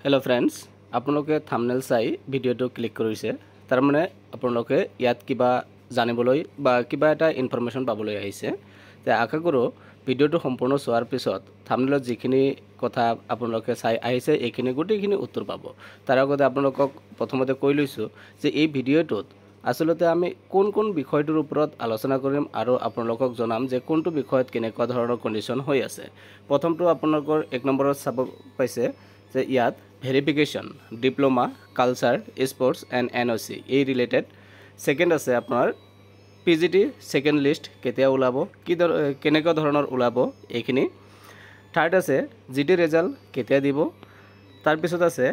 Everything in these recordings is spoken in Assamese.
हेलो फ्रेंड्स आपलोके थाम्बनेल चाই ভিডিওটো ক্লিক কৰিছে তাৰ মানে আপোনালোকে ইয়াত কিবা জানিবলৈ বা কিবা এটা ইনফৰমেশন পাবলৈ আহিছে তে আশা কৰো ভিডিওটো সম্পূৰ্ণ চোৱাৰ পিছত থাম্বনেলত যিখিনি কথা আপোনালোকে চাই আহিছে এইখিনি গুটিখিনি উত্তৰ পাব তাৰ আগতে আপোনালোকক প্ৰথমতে কৈ লৈছো যে এই ভিডিওটোত আসলতে আমি কোন কোন বিষয়টোৰ ওপৰত আলোচনা কৰিম আৰু আপোনালোকক জনাম যে কোনটো বিষয়ত কেনেকুৱা ধৰণৰ কন্ডিশন হৈ আছে প্ৰথমটো আপোনালোকৰ এক নম্বৰত চাব পাইছে যে ইয়াত verification diploma culture sports and NOC এই ৰিলেটেড সেকেন্ড আছে আপোনাৰ পিজিটি সেকেন্ড লিষ্ট কেতিয়া ওলাব কি কেনেকুৱা ধৰণৰ ওলাব এইখিনি থাৰ্ড আছে জিটি ৰিজাল্ট কেতিয়া দিব তাৰ পিছত আছে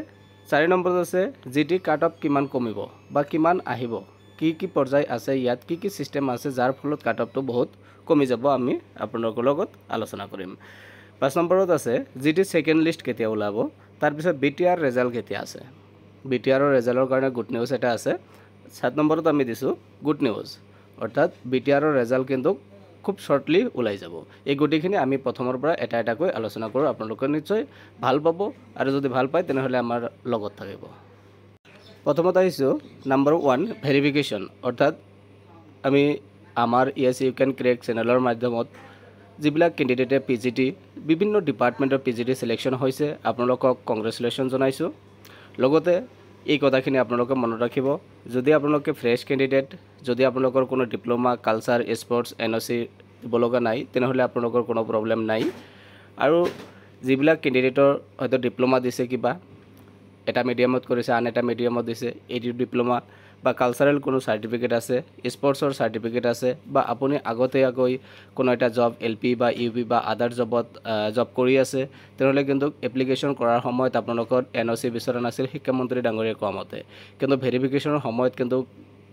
4 নম্বৰত আছে জিটি কাট অফ কিমান কমিব বা কিমান আহিব কি পৰ্যায় আছে ইয়াত কি সিস্টেম আছে যাৰ ফলত কাট অফটো বহুত কমি যাব আমি আপোনালোকৰ লগত আলোচনা কৰিম 5 নম্বৰত আছে জিটি সেকেন্ড লিষ্ট কেতিয়া ওলাব তাৰ পিছত বিটিআৰ ৰিজাল্ট কেতিয়া আছে বিটিআৰৰ ৰিজাল্টৰ কাৰণে গুড নিউজ এটা আছে 7 নম্বৰত আমি দিছো গুড নিউজ অৰ্থাৎ বিটিআৰৰ ৰিজাল্ট কিন্তু খুব শৰ্টলি ওলাই যাব এই গুটিখিনি আমি প্ৰথমৰ পৰা এটা এটাকৈ আলোচনা কৰো আপোনালোকে নিশ্চয় ভাল পাব আৰু যদি ভাল পায় তেনেহলে আমাৰ লগত থাকিব প্ৰথমত আহিছো নম্বৰ 1 ভেৰিফিকেশন অৰ্থাৎ আমি আমাৰ ইয়েস ইউ ক্যান ক্ৰেক চেনেলৰ মাধ্যমত যিবিলাক ক্যান্ডিডেটে পিজিটি বিভিন্ন ডিপাৰ্টমেন্টৰ পিজিটি সিলেকশন হৈছে আপোনালোকক কংগ্ৰেচুলেশন জনাইছো লগতে এই কথাখিনি আপোনালোকে মনত ৰাখিব যদি আপোনালোকে ফ্ৰেশ ক্যান্ডিডেট যদি আপোনালোকৰ কোনো ডিপ্লোমা কালচাৰ স্পোৰ্টস এনওসি দিবলগা নাই তেনেহলে আপোনালোকৰ কোনো প্ৰবলেম নাই আৰু যিবিলাক ক্যান্ডিডেটৰ হয়তো ডিপ্লোমা দিছে কিবা এটা মিডিয়ামত কৰিছে আন এটা মিডিয়ামত দিছে এই ডিপ্লোমা বা কালচাৰেল কোনো সাৰ্টিফিকেট আছে স্পোৰ্টসৰ সাৰ্টিফিকেট আছে বা আপুনি আগতেকৈ কোনো এটা জব এলপি বা ইউপি বা আদাৰ জব কৰি আছে তেনেহলে কিন্তু এপ্লিকেশন কৰাৰ সময়ত আপোনালোকৰ এনওসি বিচৰা নাছিল শিক্ষামন্ত্ৰী ডাঙৰীয়া কোৱা মতে কিন্তু ভেৰিফিকেশনৰ সময়ত কিন্তু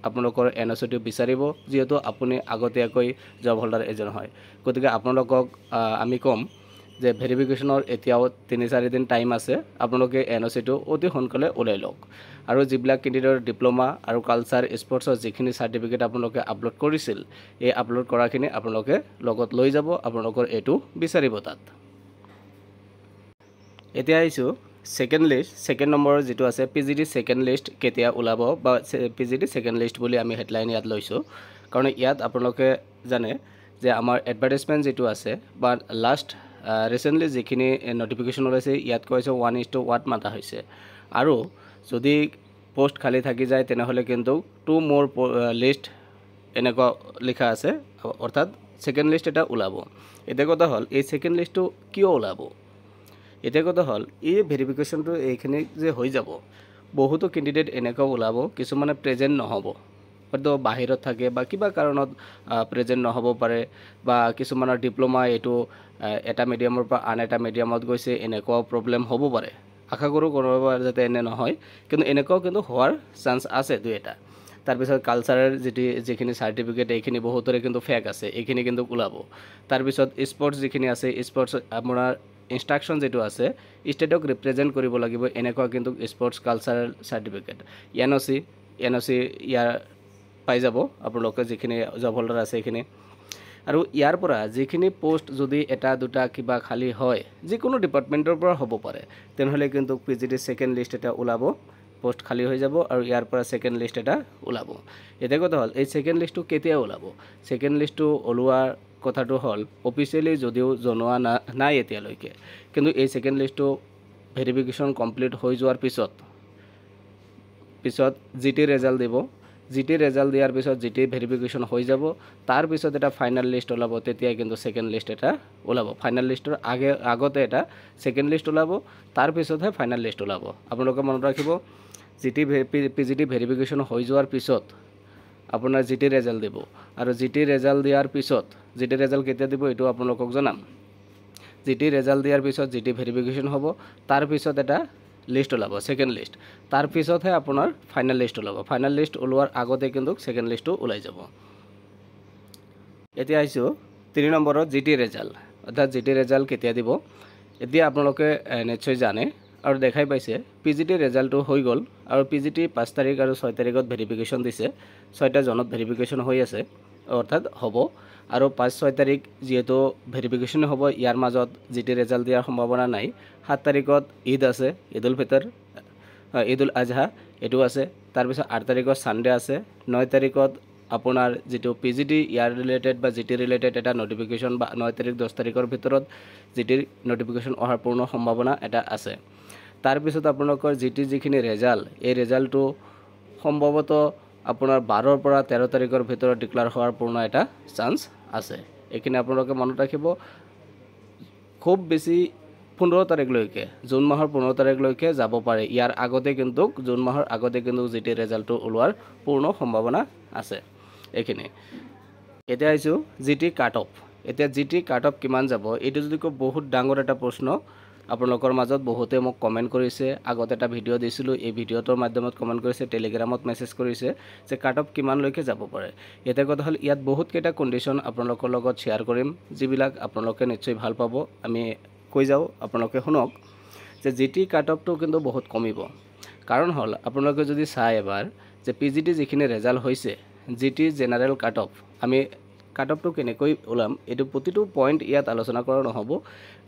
আপোনালোকৰ এনওসিটো বিচাৰিব যেহেতু আপুনি আগতেকৈ জব হোল্ডাৰ এজন হয় গতিকে আপোনালোকক আমি কম যে ভেৰিফিকেশনৰ এতিয়াও 3-4 দিন টাইম আছে আপোনালোকে এনওসিটো অতি সোনকালে ওলাই লওক আৰু যিবিলাক ক্যান্ডিডেটৰ ডিপ্লোমা আৰু কালচাৰ স্পোৰ্টসৰ যিখিনি সাৰ্টিফিকেট আপোনালোকে আপলোড কৰিছিল এই আপলোড কৰাখিনি আপোনালোকে লগত লৈ যাব আপোনালোকৰ এটো বিচাৰিব তাত এতিয়া আইছো সেকেন্ড লিষ্ট সেকেন্ড নম্বৰ যেটো আছে পিজিটি সেকেন্ড লিষ্ট কেতিয়া ওলাব বা পিজিটি সেকেন্ড লিষ্ট বুলি আমি হেডলাইন ইয়াত লৈছো কাৰণ ইয়াত আপোনালোকে জানে যে আমাৰ এডভাৰটাইজমেন্ট যেটো আছে বা লাষ্ট ৰিসেন্টলি যিখিনি নোটিফিকেশন ওলাইছে ইয়াত কৈছে 1:1 মাতা হৈছে আৰু যদি পোষ্ট খালি থাকি যায় তেনেহলে কিন্তু 2 মোৰ লিষ্ট এনেকুৱা লিখা আছে অৰ্থাৎ সেকেন্ড লিষ্ট এটা ওলাব এটা কথা হল এই সেকেন্ড লিষ্টটো কিয় ওলাব এটা কথা হল এই ভেৰিফিকেশনটো এইখিনি যে হৈ যাব বহুতো ক্যান্ডিডেট এনেকুৱা ওলাব কিছুমানে প্ৰেজেন্ট নহব হয়তো বাহিৰত থাকে বা কিবা কাৰণত প্ৰেজেন্ট নহব পাৰে বা কিছুমানৰ ডিপ্লোমা এটো এটা মিডিয়ামৰ পৰা আন এটা মিডিয়ামত গৈছে এনেকুৱা প্ৰবলেম হ'ব পাৰে আশা কৰো কোনোবাৰ যাতে এনে নহয় কিন্তু এনেকুৱা কিন্তু হোৱাৰ চান্স আছে দুই এটা তাৰ পিছত কালচাৰৰ যিখিনি সাৰ্টিফিকেট এইখিনি বহুতৰে কিন্তু ফেক আছে এইখিনি কিন্তু ওলাব তাৰ পিছত স্পোৰ্টস যিখিনি আছে স্পোৰ্টস আপোনাৰ ইনস্ট্ৰাকশন যেটো আছে ষ্টেটক ৰিপ্ৰেজেন্ট কৰিব লাগিব এনেকুৱা কিন্তু স্পোৰ্টস কালচাৰেল সাৰ্টিফিকেট এনওসি ইয়াৰ পাই যাব আপোনালোকে যিখিনি জব হোল্ডাৰ আছে এইখিনি আৰু ইয়াৰ পৰা যিখিনি পোষ্ট যদি এটা দুটা কিবা খালি হয় যিকোনো ডিপাৰ্টমেন্টৰ পৰা হ'ব পাৰে তেনেহলে কিন্তু পিজিটি সেকেন্ড লিষ্ট এটা ওলাব পোষ্ট খালি হৈ যাব আৰু ইয়াৰ পৰা সেকেন্ড লিষ্ট এটা ওলাব এটা কথা হল এই সেকেন্ড লিষ্টটো কেতিয়া ওলাব সেকেন্ড লিষ্টটো ওলোৱাৰ কথাটো হল অফিচিয়ালি যদিও জনোৱা নাই এতিয়ালৈকে কিন্তু এই সেকেন্ড লিষ্টটো ভেৰিফিকেশন কমপ্লিট হৈ যোৱাৰ পিছত জিটি ৰিজাল্ট দিব জিটি ৰিজাল্ট দিয়াৰ পিছত জিটি ভেৰিফিকেশন হৈ যাব তাৰ পিছত এটা ফাইনাল লিষ্ট ওলাব তেতিয়া কিন্তু সেকেন্ড লিষ্ট এটা ওলাব ফাইনাল লিষ্টৰ আগতে এটা সেকেন্ড লিষ্ট ওলাব তাৰ পিছতহে ফাইনাল লিষ্ট ওলাব আপোনালোকে মনত ৰাখিব জিটি পিজিটি ভেৰিফিকেশন হৈ যোৱাৰ পিছত আপোনাৰ জিটি ৰিজাল্ট দিব আৰু জিটি ৰিজাল্ট দিয়াৰ পিছত জিটি ৰিজাল্ট কেতিয়া দিব এটো আপোনালোকক জনাম জিটি ৰিজাল্ট দিয়াৰ পিছত জিটি ভেৰিফিকেশন হ'ব তাৰ পিছত এটা লিষ্ট ওলাব সেকেন্ড লিষ্ট তাৰ পিছতহে আপোনাৰ ফাইনাল লিষ্ট ওলাব ফাইনাল লিষ্ট ওলোৱাৰ আগতে কিন্তু সেকেন্ড লিষ্টটো ওলাই যাব এতিয়া আইছো 3 নম্বৰত জিটি ৰিজাল্ট অৰ্থাৎ জিটি ৰিজাল্ট কেতিয়া দিব এতিয়া আপোনালোকে নিশ্চয় জানে আৰু দেখাই পাইছে পিজিটি ৰিজাল্টটো হৈ গল আৰু পিজিটি 5 তাৰিখ আৰু 6 তাৰিখত ভেৰিফিকেশন দিছে 6টা জনত ভেৰিফিকেশন হৈ আছে অৰ্থাৎ হ'ব আৰু 5-6 তাৰিখ যিহেতু ভেৰিফিকেশ্যন হ'ব ইয়াৰ মাজত GT ৰিজাল্ট দিয়াৰ সম্ভাৱনা নাই 7 তাৰিখত ঈদ আছে ঈদ উল ফিতৰ ঈদ উল আজহা এটো আছে তাৰপিছত 8 তাৰিখত সানডে আছে 9 তাৰিখত আপোনাৰ যেটো PGD ইয়াৰ ৰিলেটেড বা GT ৰিলেটেড এটা নোটিফিকেশ্যন বা 9 তাৰিখ 10 তাৰিখৰ ভিতৰত GT নোটিফিকেশ্যন অহাৰ পূৰ্ণ সম্ভাৱনা এটা আছে তাৰ পিছত আপোনালোকৰ GT যিখিনি ৰিজাল্ট এই ৰিজাল্টটো সম্ভৱত আপোনাৰ 12 পৰা 13 তাৰিখৰ ভিতৰত ডিক্লেয়াৰ হোৱাৰ পূৰ্ণ এটা চান্স আছে এখিনি আপোনালোকে মনত ৰাখিব খুব বেছি 15 তাৰিখলৈকে জুন মাহৰ 15 তাৰিখলৈকে যাব পাৰে ইয়াৰ আগতে কিন্তু জুন মাহৰ আগতে কিন্তু GT ৰিজাল্টটো ওলোৱাৰ পূৰ্ণ সম্ভাৱনা আছে এখিনি এতিয়া আইছো GT কাট অফ এতিয়া GT কাট অফ কিমান যাব এটো যদি বহুত ডাঙৰ এটা প্ৰশ্ন আপোনালোকৰ মাজত বহুতে মোক কমেন্ট কৰিছে আগতে এটা ভিডিও দিছিলো এই ভিডিওটোৰ মাধ্যমত কমেন্ট কৰিছে টেলিগ্ৰামত মেছেজ কৰিছে যে কাট অফ কিমান লৈকে যাব পাৰে এটা কথা হল ইয়াত বহুত কেটা কন্ডিশন আপোনালোকৰ লগত শেয়াৰ কৰিম যিবিলাক আপোনালোকে নিশ্চয় ভাল পাব আমি কৈ যাও আপোনালোকে শুনক যে GT কাট অফটো কিন্তু বহুত কমিব কাৰণ হল আপোনালোকে যদি চাই এবাৰ যে PGD যিখিনি ৰিজাল্ট হৈছে GT জেনাৰেল কাট অফ আমি কাট অফটো কেনেকৈ ওলাম এটো প্ৰতিটো পইণ্ট ইয়াত আলোচনা কৰা নহব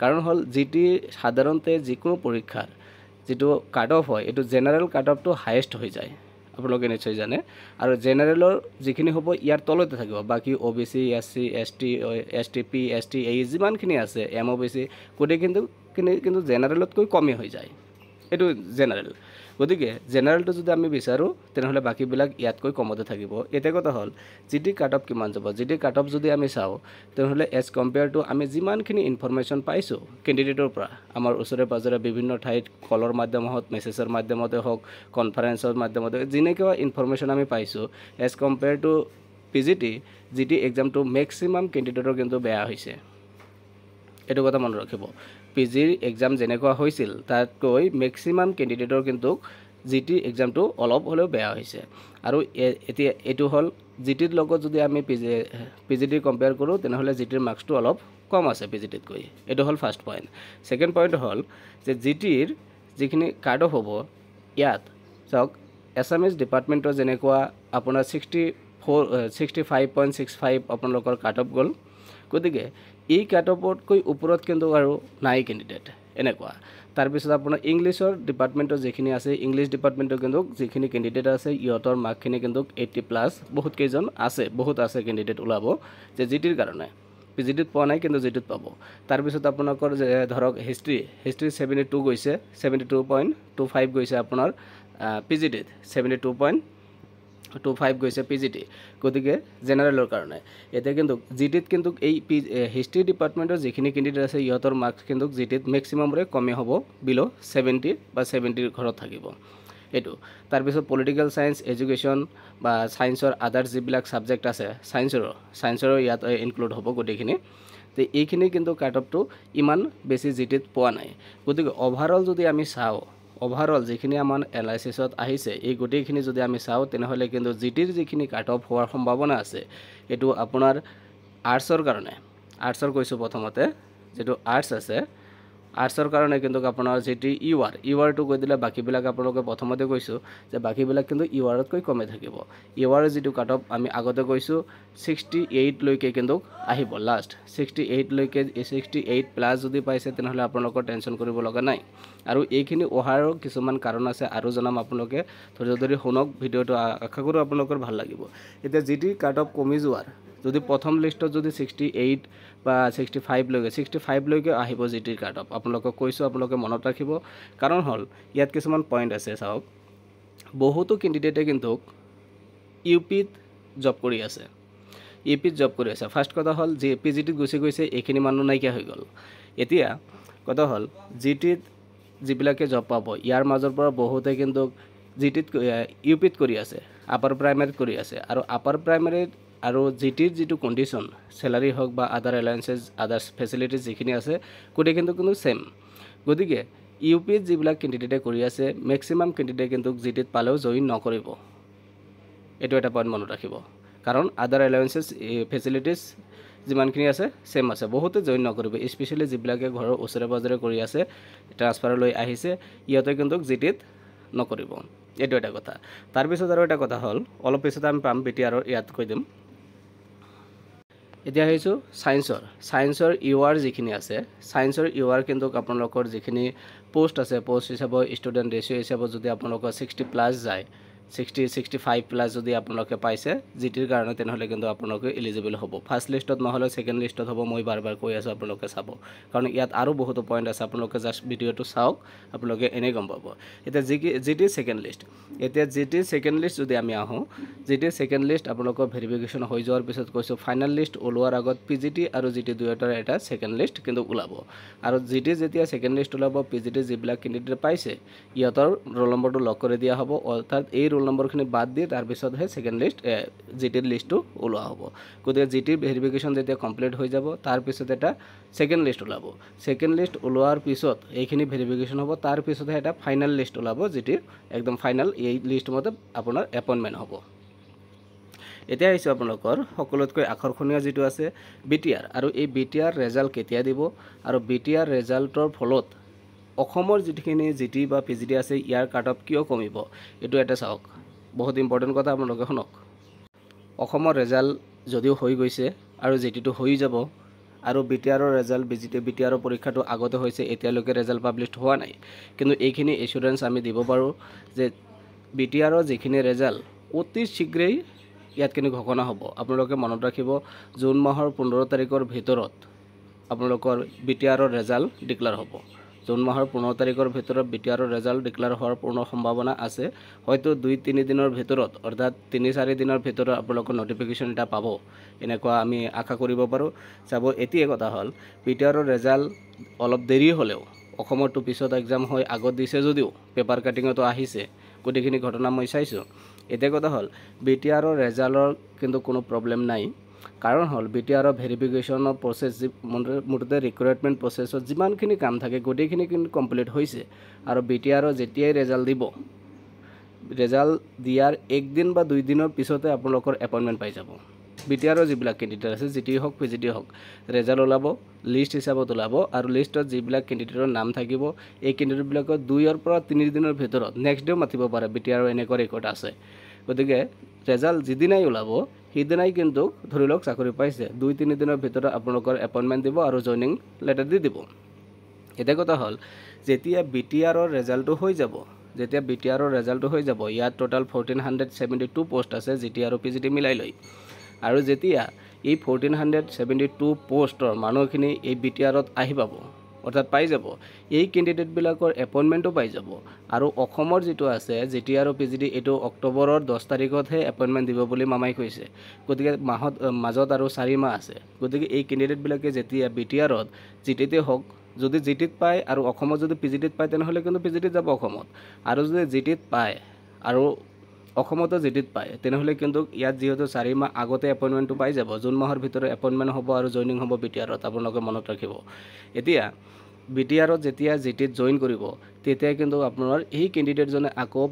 কাৰণ হল GT সাধাৰণতে যিকোনো পৰীক্ষাৰ যেটো কাট অফ হয় এটো জেনাৰেল কাট অফটো হাইয়েস্ট হৈ যায় আপোনালোকে নিশ্চয় জানে আৰু জেনাৰেলৰ যিখিনি হ'ব ইয়াৰ তলতে থাকিব বাকি OBC SC ST STP STA যিমানখিনি আছে MOBC কোডে কিন্তু জেনাৰেলতকৈ কমে হৈ যায় এটো জেনাৰেল গতিকে জেনাৰেলটো যদি আমি বিচাৰো তেনেহলে বাকি বিলাক ইয়াতকৈ কমতে থাকিব এটা কথা হল GT কাট অফ কিমান যাব GT কাট অফ যদি আমি চাও তেনেহলে এজ কম্পেয়াৰ টু আমি যিমানখিনি ইনফৰমেশন পাইছো ক্যান্ডিডেটৰ পৰা আমাৰ ওচৰে পাজৰে বিভিন্ন ঠাইত কলৰ মাধ্যমত মেছেজৰ মাধ্যমতে হওক কনফাৰেন্সৰ মাধ্যমতে জিনেকুৱা ইনফৰমেশন আমি পাইছো as compare to PGT GT এক্সামটো ম্যাক্সিমাম ক্যান্ডিডেটৰ কিন্তু বেয়া হৈছে এটো কথা মনত ৰাখিব PG এক্সাম যেনেকুৱা হৈছিল তাতকৈ ম্যাক্সিমাম ক্যান্ডিডেটৰ কিন্তু GT এক্সামটো অলপ হলেও বেয়া হৈছে আৰু এতিয়া এটো হল GTৰ লগত যদি আমি PGD কম্পেয়াৰ কৰো তেনেহলে GTৰ মাৰ্কসটো অলপ কম আছে PGDত কৈ এটো হল ফাৰ্স্ট পইণ্ট সেকেন্ড পইণ্ট হল যে GTৰ যিখিনি কাট অফ হ'ব ইয়াত চাওক এছএমএছ ডিপাৰ্টমেন্টৰ যেনেকুৱা আপোনাৰ 65.65 আপোনালোকৰ কাট অফ গল গতিকে এই কাট অফতকৈ ওপৰত কিন্তু আৰু নাই ক্যান্ডিডেট এনেকুৱা তাৰ পিছত আপোনাৰ ইংলিশৰ ডিপাৰ্টমেন্টৰ যিখিনি আছে ইংলিশ ডিপাৰ্টমেন্টৰ কিন্তু যিখিনি ক্যান্ডিডেট আছে ইহতৰ মাৰ্কখিনি কিন্তু 80+ বহুত কেজন আছে বহুত আছে ক্যান্ডিডেট ওলাব যে GTৰ কাৰণে PGDত পোৱা নাই কিন্তু GTত পাব তাৰ পিছত আপোনালোকৰ ধৰক হিষ্ট্ৰী 72 গৈছে 72.25 গৈছে আপোনাৰ PGDত 72.25 গৈছে PGD গতিকে জেনাৰেলৰ কাৰণে এটা কিন্তু GTত কিন্তু এই হিষ্ট্ৰী ডিপাৰ্টমেন্টৰ যিখিনি ক্যান্ডিডেট আছে ইহতৰ মাৰ্কস কিন্তু GTত ম্যাক্সিমাম ৰে কমে হ'ব বিলো 70 বা 70 ৰ ঘৰত থাকিব এটো তাৰ পিছত পলিটিক্যাল সায়েন্স এডুকেশন বা সায়েন্সৰ আদাৰ্স যিবিলাক সাবজেক্ট আছে সায়েন্সৰ ইয়াত ইনক্লুড হ'ব গটেখিনি তে এইখিনি কিন্তু কাট অফটো ইমান বেছি GTত পোৱা নাই গতিকে ওভাৰঅল যদি আমি চাও ওভাৰঅল যিখিনি আমাৰ এনালাইসিসত আহিছে এই গটেখিনি যদি আমি চাও তেনেহলে কিন্তু GTৰ যিখিনি কাট অফ হোৱাৰ সম্ভাৱনা আছে এটো আপোনাৰ আৰ্টছৰ কাৰণে আৰ্টছৰ কৈছো প্ৰথমতে যেটো আৰ্টছ আছে আৰ্টছৰ কাৰণে কিন্তু আপোনাৰ GT UR টো কৈ দিলে বাকি বিলাক আপোনালোকে প্ৰথমতে কৈছো যে বাকি বিলাক কিন্তু UR তকৈ কমে থাকিব UR যেটো কাট অফ আমি আগতে কৈছো 68 লৈকে কিন্তু আহিব লাষ্ট 68 লৈকে 68+ যদি পাইছে তেনেহলে আপোনালোকৰ টেনচন কৰিব লগা নাই আৰু এইখিনি ওহাৰৰ কিছুমান কাৰণ আছে আৰু জনাম আপোনালোকে ধৰি শুনক ভিডিওটো আশা কৰো আপোনালোকৰ ভাল লাগিব এতিয়া GT কাট অফ কমি যোৱাৰ যদি প্ৰথম লিষ্টত যদি 68 বা 65 লৈকে আহিব GTৰ কাট অফ আপোনালোকক কৈছো আপোনালোকে মনত ৰাখিব কাৰণ হল ইয়াত কিছুমান পইণ্ট আছে চাওক বহুতো ক্যান্ডিডেটে কিন্তু ইউপিত জব কৰি আছে ফাৰ্স্ট কথা হল যে PGDত গৈছে এইখিনি মানুহ নাইকিয়া হৈ গল এতিয়া কথা হল GTত যিবিলাকে জব পাব ইয়াৰ মাজৰ পৰা বহুতে কিন্তু GTত ইউপিত কৰি আছে আপাৰ প্ৰাইমাৰীত কৰি আছে আৰু আপাৰ প্ৰাইমাৰীত আৰু GTৰ যেটো কন্ডিশন স্যালাৰি হক বা আদাৰ এলায়েন্সেস আদাৰ ফেসিলিটিজ যিখিনি আছে কোডে কিন্তু সেম গতিকে ইউপিত যিবিলাক ক্যান্ডিডেটে কৰি আছে ম্যাক্সিমাম ক্যান্ডিডেট কিন্তু GTত পালেও জয়েন নকৰিব এটো এটা পইণ্ট মনত ৰাখিব কাৰণ আদাৰ এলায়েন্সেস ফেসিলিটিজ যিমানখিনি আছে সেম আছে বহুতে জয়েন নকৰিব স্পেশালি যিবিলাকে ঘৰৰ ওচৰে পাজৰে কৰি আছে ট্ৰান্সফাৰ লৈ আহিছে ইহতে কিন্তু GTত নকৰিব এটো এটা কথা তাৰ পিছত আৰু এটা কথা হল অলপ পিছত আমি পাম BTR ইয়াত কৈ দিম এতিয়া আহিছোঁ ছায়েন্সৰ ইউআৰ যিখিনি আছে ছায়েন্সৰ ইউআৰ কিন্তু আপোনালোকৰ যিখিনি পোষ্ট আছে পোষ্ট হিচাপত ষ্টুডেণ্ট ৰেচিঅ' হিচাপত যদি আপোনালোকৰ 60+ যায় 65+ যদি আপোনালোকে পাইছে জিটিৰ কাৰণে তেনেহ'লে কিন্তু আপোনালোকে এলিজিবল হ'ব ফাৰ্ষ্ট লিষ্টত নহ'লে ছেকেণ্ড লিষ্টত হ'ব মই বাৰ কৈ আছোঁ আপোনালোকে চাব কাৰণ ইয়াত আৰু বহুতো পইণ্ট আছে আপোনালোকে জাষ্ট ভিডিঅ'টো চাওক আপোনালোকে এনেই গম পাব এতিয়া জিটিৰ ছেকেণ্ড লিষ্ট এতিয়া জিটিৰ ছেকেণ্ড লিষ্ট যদি আমি আহোঁ জিটিৰ ছেকেণ্ড লিষ্ট আপোনালোকৰ ভেৰিফিকেশ্যন হৈ যোৱাৰ পিছত কৈছোঁ ফাইনেল লিষ্ট ওলোৱাৰ আগত পিজিটি আৰু জিটি দুয়োটাৰ এটা ছেকেণ্ড লিষ্ট কিন্তু ওলাব আৰু জিটি যেতিয়া ছেকেণ্ড লিষ্ট ওলাব পিজিটি যিবিলাক কেণ্ডিডেট পাইছে ইহঁতৰ ৰোল নম্বৰটো লক কৰি দিয়া হ'ব অৰ্থাৎ এই ৰোল নম্বৰখিনি বাদ দি তাৰপিছতহে ছেকেণ্ড লিষ্ট জিটিৰ লিষ্টটো ওলোৱা হ'ব গতিকে জিটিৰ ভেৰিফিকেশ্যন যেতিয়া কমপ্লিট হৈ যাব তাৰপিছত এটা ছেকেণ্ড লিষ্ট ওলাব ছেকেণ্ড লিষ্ট ওলোৱাৰ পিছত এইখিনি ভেৰিফিকেশ্যন হ'ব তাৰপিছতহে এটা ফাইনেল লিষ্ট ওলাব জিটিৰ একদম ফাইনেল এই লিষ্ট মতে আপোনাৰ এপইণ্টমেণ্ট হ'ব এতিয়া আহিছোঁ আপোনালোকৰ সকলোতকৈ আকৰ্ষণীয় যিটো আছে বিটিআৰ আৰু এই বিটিআৰ ৰেজাল্ট কেতিয়া দিব আৰু বিটিআৰ ৰেজাল্টৰ ফলত অসমৰ যিখিনি জিটি বা পিজিটি আছে ইয়াৰ কাট অফ কিয় কমিব এইটো এটা চাওক বহুত ইম্পৰ্টেণ্ট কথা আপোনালোকে শুনক অসমৰ ৰেজাল্ট যদিও হৈ গৈছে আৰু জিটিটো হৈ যাব আৰু বিটিআৰৰ ৰেজাল্ট বিটিআৰৰ পৰীক্ষাটো আগতে হৈছে এতিয়ালৈকে ৰেজাল্ট পাব্লিছ হোৱা নাই কিন্তু এইখিনি এছুৰেঞ্চ আমি দিব পাৰোঁ যে বিটিআৰৰ যিখিনি ৰেজাল্ট অতি শীঘ্ৰেই ইয়াত কিন্তু ঘোষণা হ'ব আপোনালোকে মনত ৰাখিব জুন মাহৰ 15 তাৰিখৰ ভিতৰত আপোনালোকৰ বিটিআৰৰ ৰেজাল্ট ডিক্লেয়াৰ হ'ব জুন মাহৰ 15 তাৰিখৰ ভিতৰত বিটিআৰৰ ৰেজাল্ট ডিক্লেয়াৰ হোৱাৰ পূৰ্ণ সম্ভাৱনা আছে হয়তো 2-3 দিনৰ ভিতৰত অৰ্থাৎ 3-4 দিনৰ ভিতৰত আপোনালোকৰ নটিফিকেশ্যন এটা পাব এনেকুৱা আমি আশা কৰিব পাৰোঁ চাব এতিয়াই কথা হ'ল বিটিআৰৰ ৰেজাল্ট অলপ দেৰি হ'লেও অসমৰটো পিছত এক্সাম হৈ আগত দিছে যদিও পেপাৰ কাটিঙতো আহিছে গোটেইখিনি ঘটনা মই চাইছোঁ এতিয়া কথা হ'ল বিটিআৰৰ ৰেজাল্টৰ কিন্তু কোনো প্ৰব্লেম নাই কাৰণ হ'ল বিটিআৰৰ ভেৰিফিকেশ্যনৰ প্ৰচেছ মুঠতে ৰিক্ৰুইটমেণ্ট প্ৰচেছত যিমানখিনি কাম থাকে গোটেইখিনি কিন্তু কমপ্লিট হৈছে আৰু বিটিআৰৰ যেতিয়াই ৰেজাল্ট দিব ৰেজাল্ট দিয়াৰ 1 দিন বা 2 দিনৰ পিছতে আপোনালোকৰ এপইণ্টমেণ্ট পাই যাব বিটিআৰৰ যিবিলাক কেণ্ডিডেট আছে জিটি হওক পিজিটি হওক ৰেজাল্ট ওলাব লিষ্ট হিচাপত ওলাব আৰু লিষ্টত যিবিলাক কেণ্ডিডেটৰ নাম থাকিব এই কেণ্ডিডেটবিলাকৰ 2 পৰা 3 দিনৰ ভিতৰত নেক্সট ডেও মাতিব পাৰে বিটিআৰৰ এনেকুৱা ৰেকৰ্ড আছে গতিকে ৰেজাল্ট যিদিনাই ওলাব সেইদিনাই কিন্তু ধৰি লওক চাকৰি পাইছে 2-3 দিনৰ ভিতৰত আপোনালোকৰ এপইণ্টমেণ্ট দিব আৰু জইনিং লেটাৰ দি দিব এটা কথা হ'ল যেতিয়া বিটিআৰৰ ৰেজাল্টটো হৈ যাব ইয়াত টোটাল 1472 পোষ্ট আছে জিটি আৰু পিজিটি মিলাই লৈ আৰু যেতিয়া এই 1472 পোষ্টৰ মানুহখিনি এই বিটিআৰত আহি পাব অৰ্থাৎ পাই যাব এই কেণ্ডিডেটবিলাকৰ এপইণ্টমেণ্টটো পাই যাব আৰু অসমৰ যিটো আছে জিটি আৰু পিজিটি এইটো অক্টোবৰৰ 10 তাৰিখতহে এপইণ্টমেণ্ট দিব বুলি মামাই কৈছে গতিকে মাজত আৰু 4 মাহ আছে গতিকে এই কেণ্ডিডেটবিলাকে যেতিয়া বিটিআৰত জিটিতে হওক যদি জিটিত পায় আৰু অসমত যদি পিজিটিত পায় তেনেহ'লে কিন্তু পিজিটিত যাব অসমত আৰু যদি জিটিত পায় আৰু অসমতো জিটিত পায় তেনেহ'লে কিন্তু ইয়াত যিহেতু 4 মাহ আগতে এপইণ্টমেণ্টটো পাই যাব জুন মাহৰ ভিতৰত এপইণ্টমেণ্ট হ'ব আৰু জইনিং হ'ব বিটিআৰত আপোনালোকে মনত ৰাখিব এতিয়া বিটিআৰত যেতিয়া জিটিত জইন কৰিব তেতিয়া কিন্তু আপোনাৰ এই কেণ্ডিডেটজনে আকৌ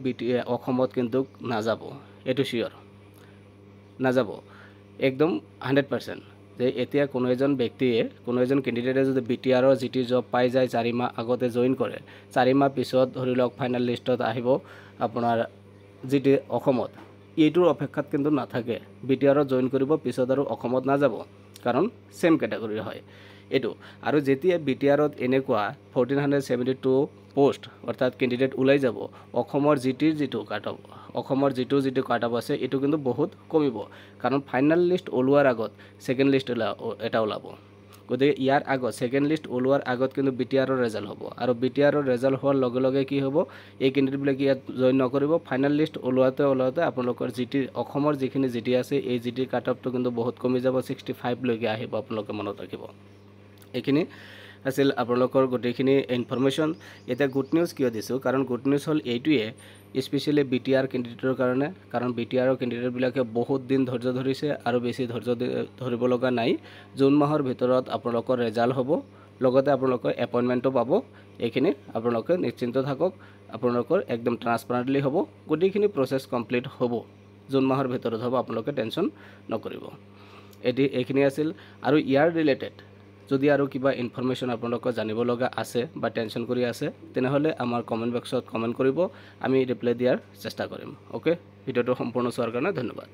অসমত কিন্তু নাযাব এইটো চিয়'ৰ নাযাব একদম 100% যে এতিয়া কোনো এজন ব্যক্তিয়ে কোনো এজন কেণ্ডিডেটে যদি বিটিআৰৰ জিটি জব পাই যায় 4 মাহ আগতে জইন কৰে 4 মাহ পিছত ধৰি লওক ফাইনেল লিষ্টত আহিব আপোনাৰ জিটি অসমত এইটোৰ অপেক্ষাত কিন্তু নাথাকে বিটিআৰত জইন কৰিব পিছত আৰু অসমত নাযাব কাৰণ সেম ক্যাটাগৰী হয় এইটো আৰু যেতিয়া বিটিআৰত এনেকুৱা 1472 পোষ্ট অৰ্থাৎ কেণ্ডিডেট ওলাই যাব অসমৰ জিটিৰ যিটো কাটঅফ অসমৰ যিটো কাটঅফ আছে এইটো কিন্তু বহুত কমিব কাৰণ ফাইনেল লিষ্ট ওলোৱাৰ আগত ছেকেণ্ড লিষ্ট এটা ওলাব গতিকে ইয়াৰ আগত ছেকেণ্ড লিষ্ট ওলোৱাৰ আগত কিন্তু বিটিআৰৰ ৰেজাল্ট হ'ব আৰু বিটিআৰৰ ৰেজাল্ট হোৱাৰ লগে লগে কি হ'ব এই কেণ্ডিডেটবিলাকে ইয়াত জইন নকৰিব ফাইনেল লিষ্ট ওলোৱাতে আপোনালোকৰ জিটি অসমৰ যিখিনি জিটি আছে এই জিটিৰ কাটঅফটো কিন্তু বহুত কমি যাব 65 লৈকে আহিব আপোনালোকে মনত ৰাখিব এইখিনি আছিল আপোনালোকৰ গোটেইখিনি ইনফৰমেশ্যন এটা গুড নিউজ কিয় দিছোঁ কাৰণ গুড নিউজ হ'ল এইটোৱে স্পেচিয়েলি বিটিআৰ কেণ্ডিডেটৰ কাৰণে কাৰণ বিটিআৰৰ কেণ্ডিডেটবিলাকে বহুত দিন ধৈৰ্য ধৰিছে আৰু বেছি ধৈৰ্য ধৰিব লগা নাই জুন মাহৰ ভিতৰত আপোনালোকৰ ৰেজাল্ট হ'ব লগতে আপোনালোকৰ এপইণ্টমেণ্টটো পাব এইখিনি আপোনালোকে নিশ্চিন্ত থাকক আপোনালোকৰ একদম ট্ৰান্সপাৰেণ্টলি হ'ব গোটেইখিনি প্ৰচেছ কমপ্লিট হ'ব জুন মাহৰ ভিতৰত হ'ব আপোনালোকে টেনশ্যন নকৰিব এইখিনি আছিল আৰু ইয়াৰ ৰিলেটেড যদি আৰু কিবা ইনফৰমেশ্যন আপোনালোকৰ জানিব লগা আছে বা টেনশ্যন কৰি আছে তেনেহ'লে আমাৰ কমেণ্ট বক্সত কমেণ্ট কৰিব আমি ৰিপ্লাই দিয়াৰ চেষ্টা কৰিম ওকে ভিডিঅ'টো সম্পূৰ্ণ চোৱাৰ কাৰণে ধন্যবাদ